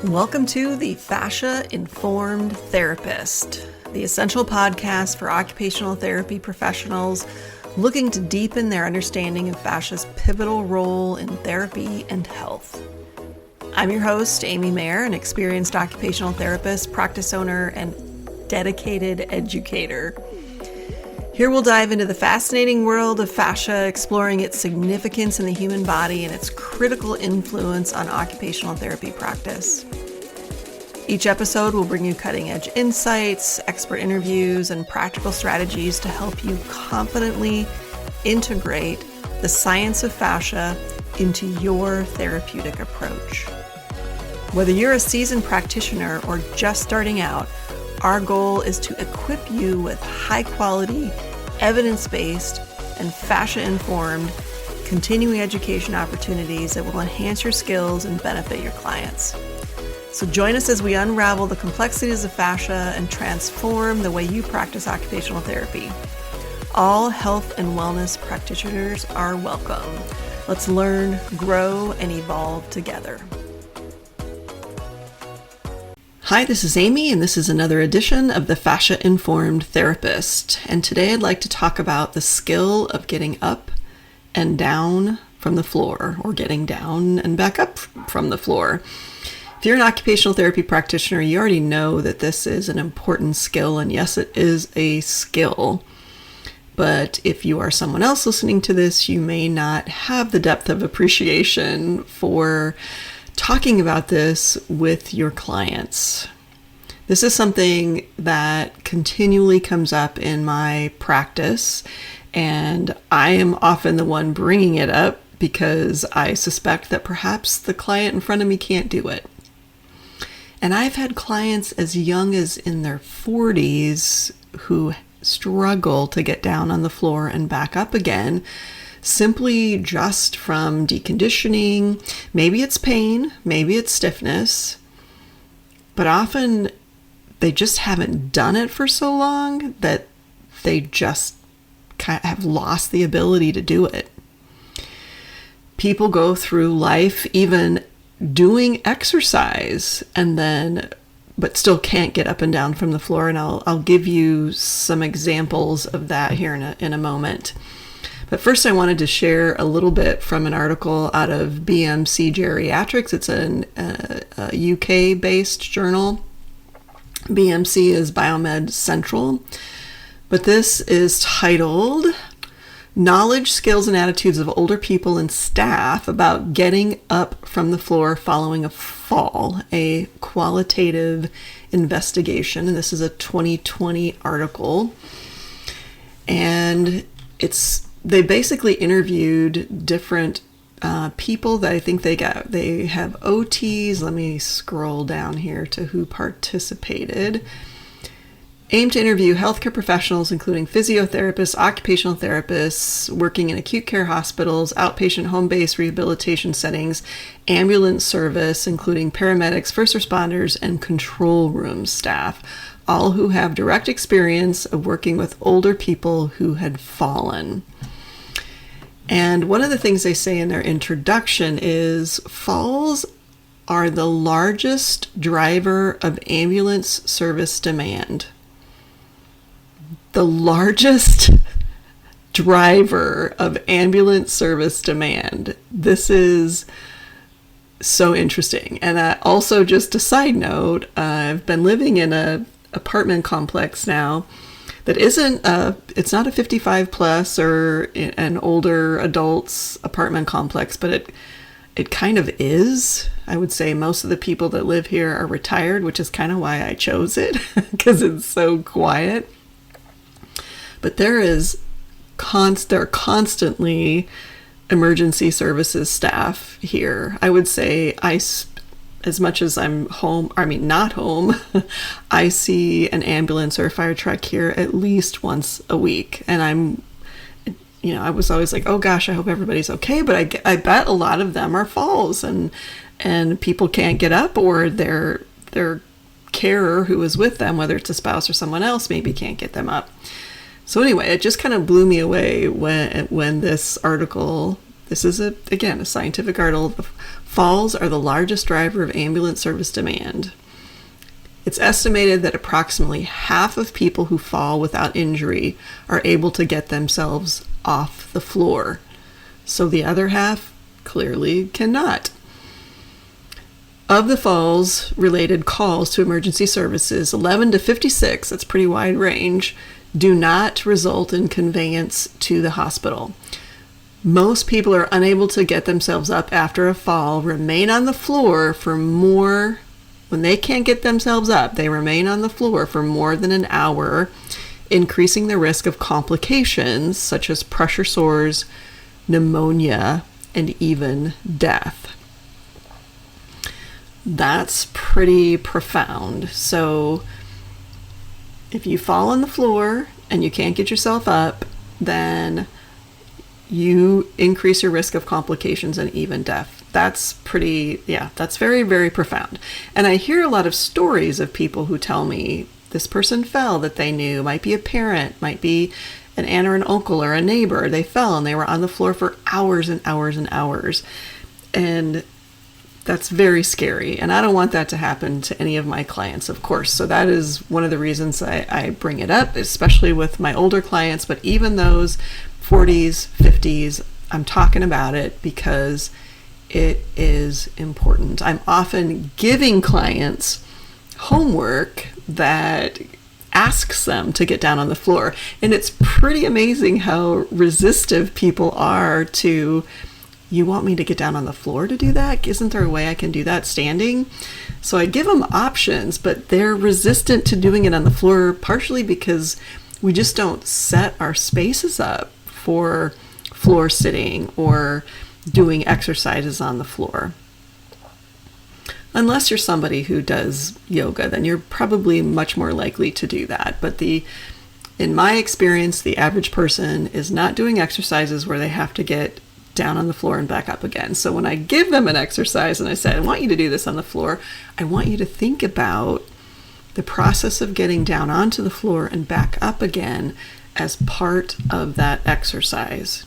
Welcome to the Fascia-Informed Therapist, the essential podcast for occupational therapy professionals looking to deepen their understanding of fascia's pivotal role in therapy and health. I'm your host, Amy Mayer, an experienced occupational therapist, practice owner, and dedicated educator. Here we'll dive into the fascinating world of fascia, exploring its significance in the human body and its critical influence on occupational therapy practice. Each episode will bring you cutting-edge insights, expert interviews, and practical strategies to help you confidently integrate the science of fascia into your therapeutic approach. Whether you're a seasoned practitioner or just starting out, our goal is to equip you with high-quality, evidence-based, and fascia-informed continuing education opportunities that will enhance your skills and benefit your clients. So join us as we unravel the complexities of fascia and transform the way you practice occupational therapy. All health and wellness practitioners are welcome. Let's learn, grow, and evolve together. Hi, this is Amy, and this is another edition of the Fascia-Informed Therapist. And today I'd like to talk about the skill of getting up and down from the floor, or getting down and back up from the floor. If you're an occupational therapy practitioner, you already know that this is an important skill, and yes, it is a skill. But if you are someone else listening to this, you may not have the depth of appreciation for talking about this with your clients. This is something that continually comes up in my practice, and I am often the one bringing it up because I suspect that perhaps the client in front of me can't do it. And I've had clients as young as in their 40s who struggle to get down on the floor and back up again, simply just from deconditioning. Maybe it's pain, maybe it's stiffness, but often they just haven't done it for so long that they just kind of have lost the ability to do it. People go through life even doing exercise but still can't get up and down from the floor, and I'll give you some examples of that here in a moment. But first, I wanted to share a little bit from an article out of BMC Geriatrics. It's a UK-based journal. BMC is Biomed Central. But this is titled Knowledge, Skills, and Attitudes of Older People and Staff About Getting Up from the Floor Following a Fall, a qualitative investigation. And this is a 2020 article. And they basically interviewed different people that I think they have OTs. Let me scroll down here to who participated. Aimed to interview healthcare professionals, including physiotherapists, occupational therapists, working in acute care hospitals, outpatient home-based rehabilitation settings, ambulance service, including paramedics, first responders, and control room staff, all who have direct experience of working with older people who had fallen. And one of the things they say in their introduction is falls are the largest driver of ambulance service demand. The largest driver of ambulance service demand. This is so interesting. And also, just a side note, I've been living in an apartment complex now that it's not a 55 plus or an older adults apartment complex, but it kind of is. I would say most of the people that live here are retired, which is kind of why I chose it, because it's so quiet. But there are constantly emergency services staff here. I would say as much as I'm not home, I see an ambulance or a fire truck here at least once a week. And I was always like, oh gosh, I hope everybody's okay. But I bet a lot of them are falls and people can't get up, or their carer who is with them, whether it's a spouse or someone else, maybe can't get them up. So anyway, it just kind of blew me away when this article This is, again, a scientific article. Falls are the largest driver of ambulance service demand. It's estimated that approximately half of people who fall without injury are able to get themselves off the floor. So the other half clearly cannot. Of the falls-related calls to emergency services, 11 to 56, that's pretty wide range, do not result in conveyance to the hospital. Most people are unable to get themselves up after a fall, remain on the floor for more. When they can't get themselves up, they remain on the floor for more than an hour, increasing the risk of complications such as pressure sores, pneumonia, and even death. That's pretty profound. So if you fall on the floor and you can't get yourself up, then you increase your risk of complications and even death. That's that's very, very profound. And I hear a lot of stories of people who tell me this person fell that they knew, might be a parent, might be an aunt or an uncle or a neighbor. They fell and they were on the floor for hours and hours and hours. And that's very scary. And I don't want that to happen to any of my clients, of course. So that is one of the reasons I bring it up, especially with my older clients. But even those 40s, 50s, I'm talking about it because it is important. I'm often giving clients homework that asks them to get down on the floor. And it's pretty amazing how resistive people are to, you want me to get down on the floor to do that? Isn't there a way I can do that standing? So I give them options, but they're resistant to doing it on the floor, partially because we just don't set our spaces up for floor sitting or doing exercises on the floor. Unless you're somebody who does yoga, then you're probably much more likely to do that. But in my experience, the average person is not doing exercises where they have to get down on the floor and back up again. So when I give them an exercise and I say, I want you to do this on the floor, I want you to think about the process of getting down onto the floor and back up again as part of that exercise.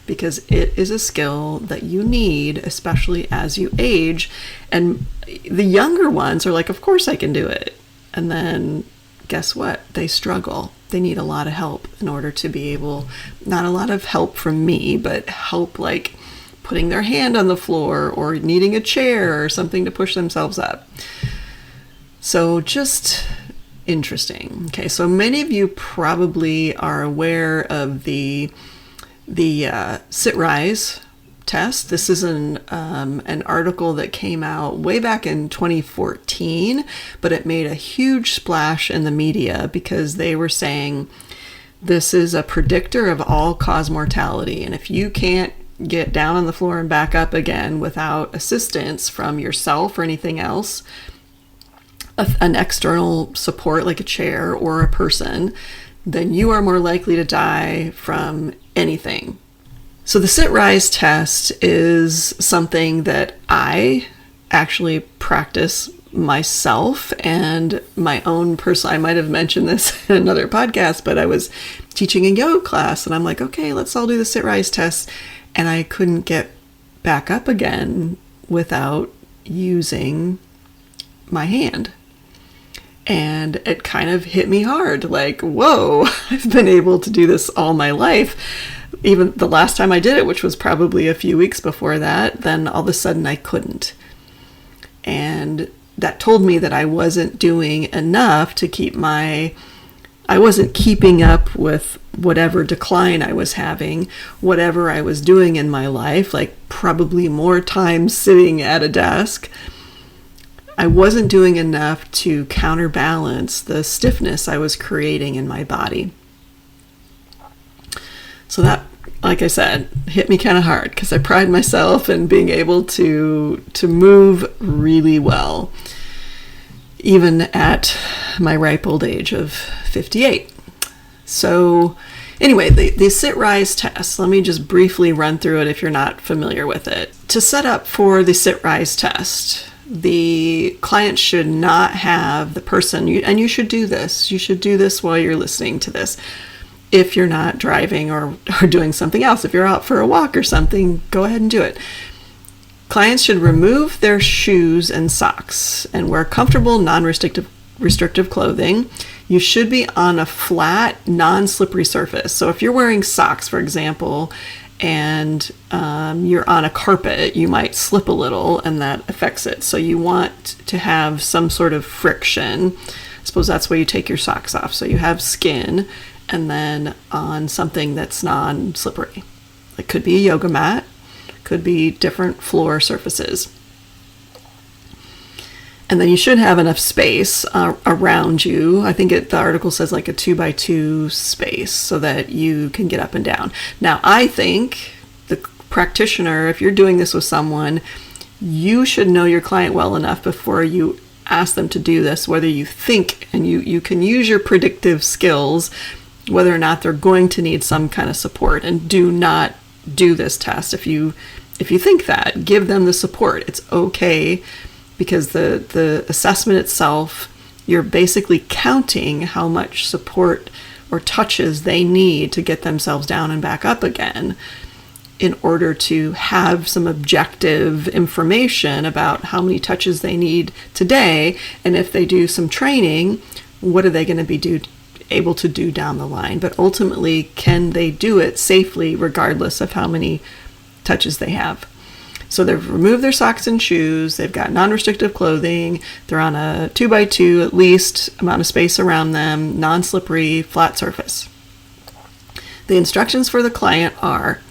Because it is a skill that you need, especially as you age. And the younger ones are like, of course I can do it. And then guess what? They struggle. They need a lot of help in order to be able, not a lot of help from me, but help like putting their hand on the floor or needing a chair or something to push themselves up. So just interesting. Okay, so many of you probably are aware of the sit-rise test. This is an article that came out way back in 2014, but it made a huge splash in the media because they were saying this is a predictor of all-cause mortality. And if you can't get down on the floor and back up again without assistance from yourself or anything else, an external support like a chair or a person, then you are more likely to die from anything. So the sit-rise test is something that I actually practice myself and my own personal, I might have mentioned this in another podcast, but I was teaching a yoga class and I'm like, okay, let's all do the sit-rise test. And I couldn't get back up again without using my hand. And it kind of hit me hard, like, whoa, I've been able to do this all my life. Even the last time I did it, which was probably a few weeks before that, then all of a sudden I couldn't. And that told me that I wasn't doing enough to I wasn't keeping up with whatever decline I was having, whatever I was doing in my life, like probably more time sitting at a desk. I wasn't doing enough to counterbalance the stiffness I was creating in my body. So that, like I said, hit me kind of hard because I pride myself in being able to move really well, even at my ripe old age of 58. So anyway, the sit-rise test, let me just briefly run through it if you're not familiar with it. To set up for the sit-rise test, the client should not have the person, and you should do this while you're listening to this. if you're not driving or doing something else. If you're out for a walk or something, go ahead and do it. Clients should remove their shoes and socks and wear comfortable, non-restrictive clothing. You should be on a flat, non-slippery surface. So if you're wearing socks, for example, and you're on a carpet, you might slip a little and that affects it. So you want to have some sort of friction. I suppose that's why you take your socks off. So you have skin and then on something that's non-slippery. It could be a yoga mat, could be different floor surfaces. And then you should have enough space around you. I think the article says like a 2x2 space so that you can get up and down. Now, I think the practitioner, if you're doing this with someone, you should know your client well enough before you ask them to do this, whether you think, and you can use your predictive skills, whether or not they're going to need some kind of support. And do not do this test. If you think that, give them the support. It's okay, because the assessment itself, you're basically counting how much support or touches they need to get themselves down and back up again in order to have some objective information about how many touches they need today. And if they do some training, what are they going to be able to do down the line? But ultimately, can they do it safely regardless of how many touches they have? So they've removed their socks and shoes, they've got non-restrictive clothing, they're on a 2x2 at least amount of space around them, non-slippery, flat surface. The instructions for the client are,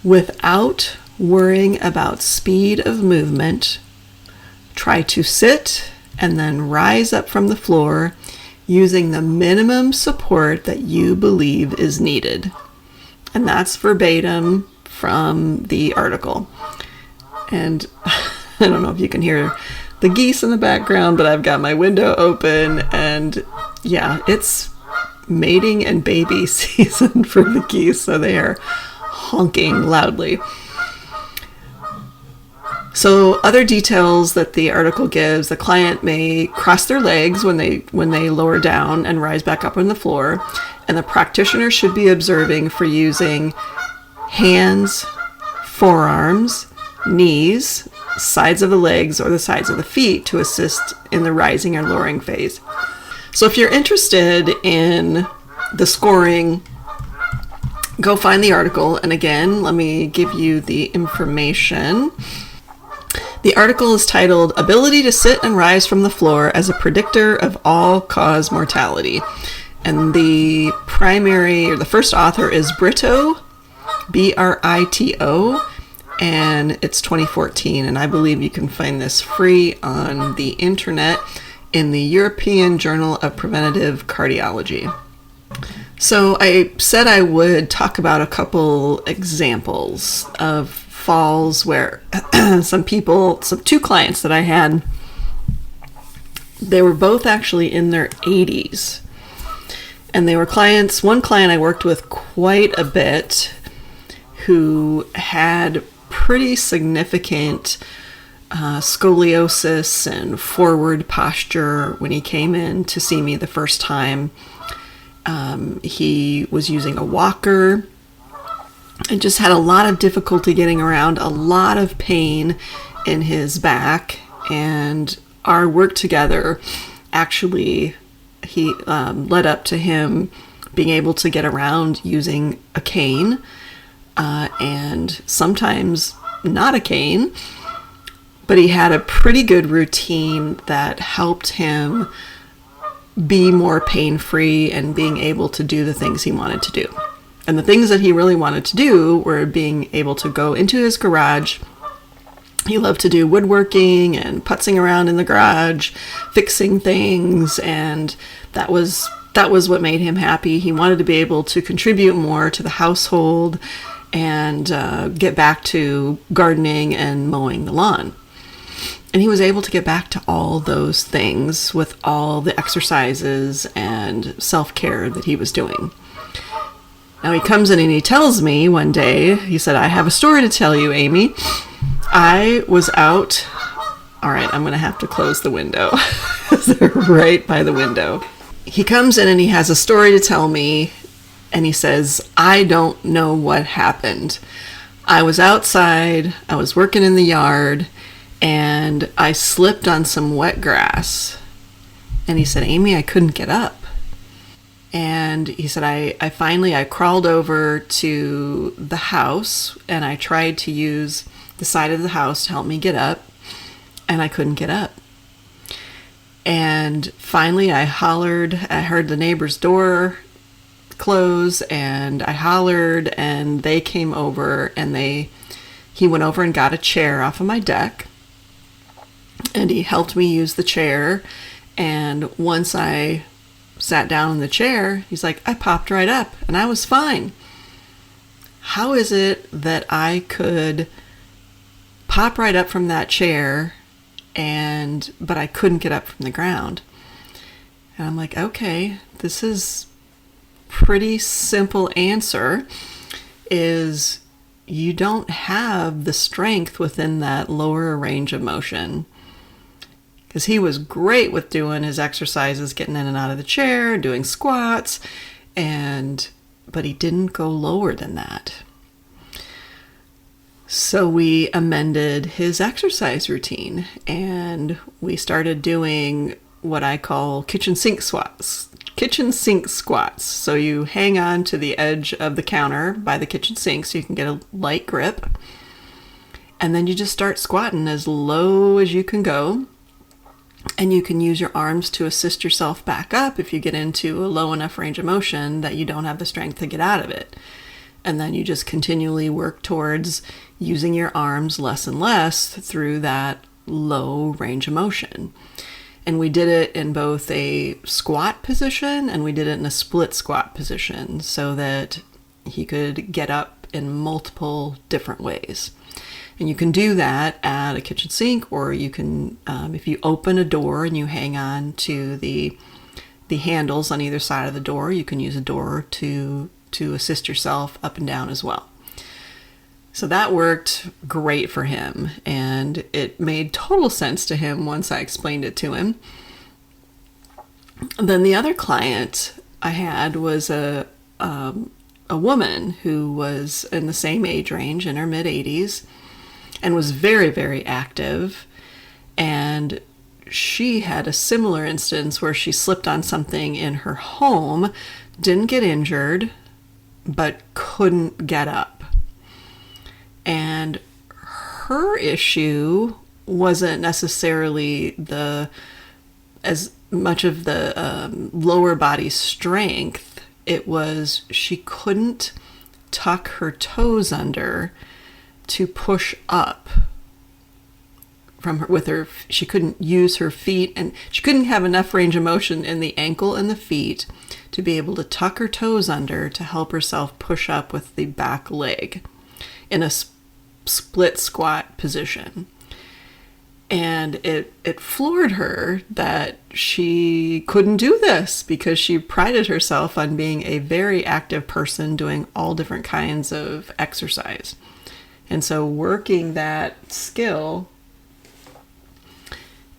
without worrying about speed of movement, try to sit and then rise up from the floor using the minimum support that you believe is needed. And that's verbatim from the article. And I don't know if you can hear the geese in the background, but I've got my window open, and yeah, it's mating and baby season for the geese, so they are honking loudly. So other details that the article gives, the client may cross their legs when they lower down and rise back up on the floor, and the practitioner should be observing for using hands, forearms, knees, sides of the legs, or the sides of the feet to assist in the rising or lowering phase. So if you're interested in the scoring, go find the article. And again, let me give you the information. The article is titled "Ability to Sit and Rise from the Floor as a Predictor of All-Cause Mortality." And the first author is Brito, Brito, and it's 2014, and I believe you can find this free on the internet in the European Journal of Preventive Cardiology. So I said I would talk about a couple examples of falls where some two clients that I had, they were both actually in their 80s, and they were clients. One client I worked with quite a bit who had pretty significant scoliosis and forward posture when he came in to see me the first time. He was using a walker and just had a lot of difficulty getting around, a lot of pain in his back. And our work together actually led up to him being able to get around using a cane. And sometimes not a cane, but he had a pretty good routine that helped him be more pain-free and being able to do the things he wanted to do. And the things that he really wanted to do were being able to go into his garage. He loved to do woodworking and putzing around in the garage, fixing things, and that was what made him happy. He wanted to be able to contribute more to the household and get back to gardening and mowing the lawn. And he was able to get back to all those things with all the exercises and self-care that he was doing. Now he comes in and he tells me one day, he said, "I have a story to tell you, Amy. I was out." All right, I'm going to have to close the window. They're right by the window. He comes in and he has a story to tell me. And he says, I don't know what happened. I was outside, I was working in the yard, and I slipped on some wet grass. And he said, Amy, I couldn't get up. And he said, I crawled over to the house and I tried to use the side of the house to help me get up, and I couldn't get up. And finally I heard the neighbor's door close, and I hollered, and they came over, and he went over and got a chair off of my deck, and he helped me use the chair. And once I sat down in the chair, he's like, I popped right up and I was fine. How is it that I could pop right up from that chair but I couldn't get up from the ground? And I'm like, okay, this is pretty simple answer, is you don't have the strength within that lower range of motion. Because he was great with doing his exercises, getting in and out of the chair, doing squats, but he didn't go lower than that. So we amended his exercise routine, and we started doing what I call kitchen sink squats. So you hang on to the edge of the counter by the kitchen sink so you can get a light grip. And then you just start squatting as low as you can go. And you can use your arms to assist yourself back up if you get into a low enough range of motion that you don't have the strength to get out of it. And then you just continually work towards using your arms less and less through that low range of motion. And we did it in both a squat position and we did it in a split squat position so that he could get up in multiple different ways. And you can do that at a kitchen sink, or you can, if you open a door and you hang on to the handles on either side of the door, you can use a door to assist yourself up and down as well. So that worked great for him, and it made total sense to him once I explained it to him. Then the other client I had was a woman who was in the same age range, in her mid-80s, and was very, very active. And she had a similar instance where she slipped on something in her home, didn't get injured, but couldn't get up. And her issue wasn't necessarily as much of the lower body strength. It was she couldn't tuck her toes under to push up from her she couldn't use her feet, and she couldn't have enough range of motion in the ankle and the feet to be able to tuck her toes under to help herself push up with the back leg in a split squat position. And it floored her that she couldn't do this, because she prided herself on being a very active person doing all different kinds of exercise. And so working that skill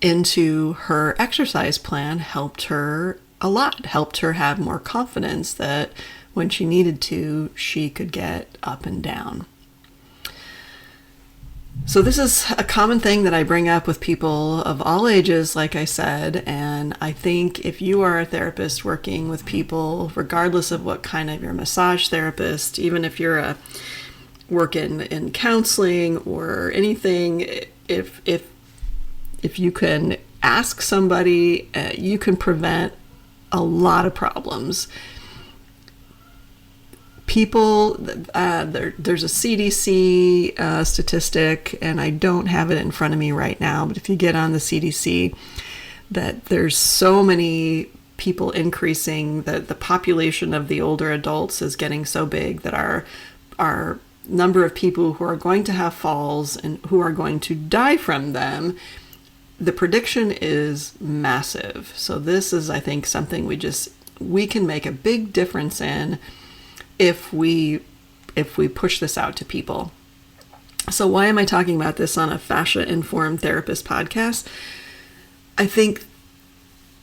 into her exercise plan helped her a lot, helped her have more confidence that when she needed to, she could get up and down. So this is a common thing that I bring up with people of all ages, like I said, and I think if you are a therapist working with people, regardless of what kind of you're a massage therapist, even if you're working in counseling or anything, if you can ask somebody, you can prevent a lot of problems. People, there's a CDC statistic, and I don't have it in front of me right now, but if you get on the CDC, that there's so many people increasing, that the population of the older adults is getting so big that our number of people who are going to have falls and who are going to die from them, the prediction is massive. So this is, I think, something we can make a big difference in if we push this out to people. So why am I talking about this on a Fascia-Informed Therapist podcast? I think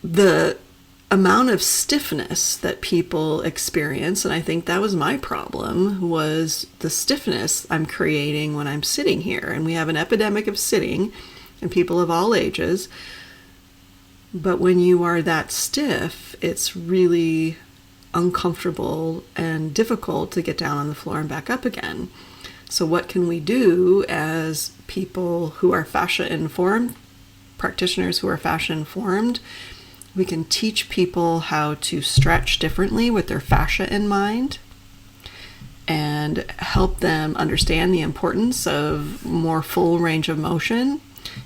the amount of stiffness that people experience, and I think that was my problem, was the stiffness I'm creating when I'm sitting here. And we have an epidemic of sitting, and people of all ages. But when you are that stiff, it's really uncomfortable and difficult to get down on the floor and back up again. So what can we do as people who are fascia-informed, practitioners who are fascia-informed? We can teach people how to stretch differently with their fascia in mind and help them understand the importance of more full range of motion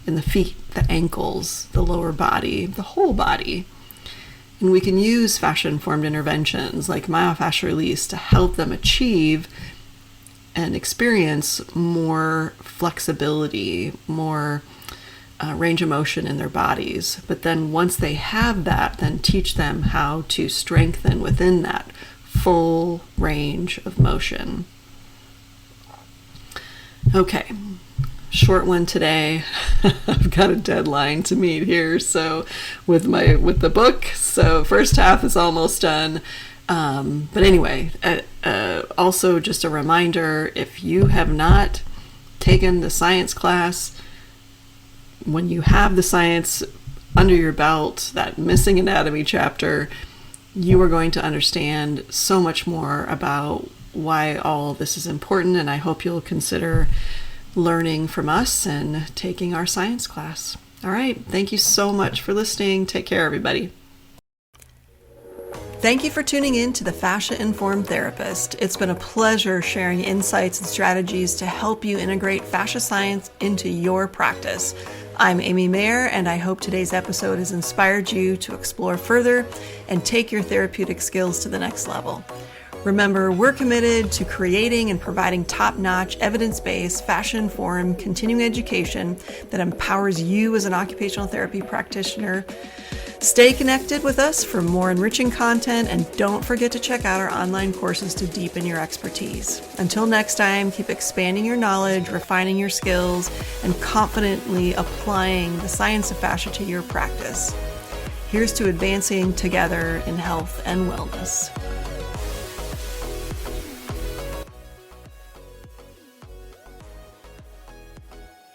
in the feet, the ankles, the lower body, the whole body. And we can use fascia-informed interventions like myofascial release to help them achieve and experience more flexibility, more range of motion in their bodies. But then once they have that, then teach them how to strengthen within that full range of motion. Okay, short one today. I've got a deadline to meet here, so with the book. So first half is almost done. But anyway, also just a reminder, if you have not taken the science class, when you have the science under your belt, that missing anatomy chapter, you are going to understand so much more about why all of this is important, and I hope you'll consider learning from us and taking our science class. All right, thank you so much for listening. Take care, everybody. Thank you for tuning in to the Fascia-Informed Therapist. It's been a pleasure sharing insights and strategies to help you integrate fascia science into your practice. I'm Amy Mayer, and I hope today's episode has inspired you to explore further and take your therapeutic skills to the next level. Remember, we're committed to creating and providing top-notch, evidence-based, fascia-informed continuing education that empowers you as an occupational therapy practitioner. Stay connected with us for more enriching content, and don't forget to check out our online courses to deepen your expertise. Until next time, keep expanding your knowledge, refining your skills, and confidently applying the science of fascia to your practice. Here's to advancing together in health and wellness.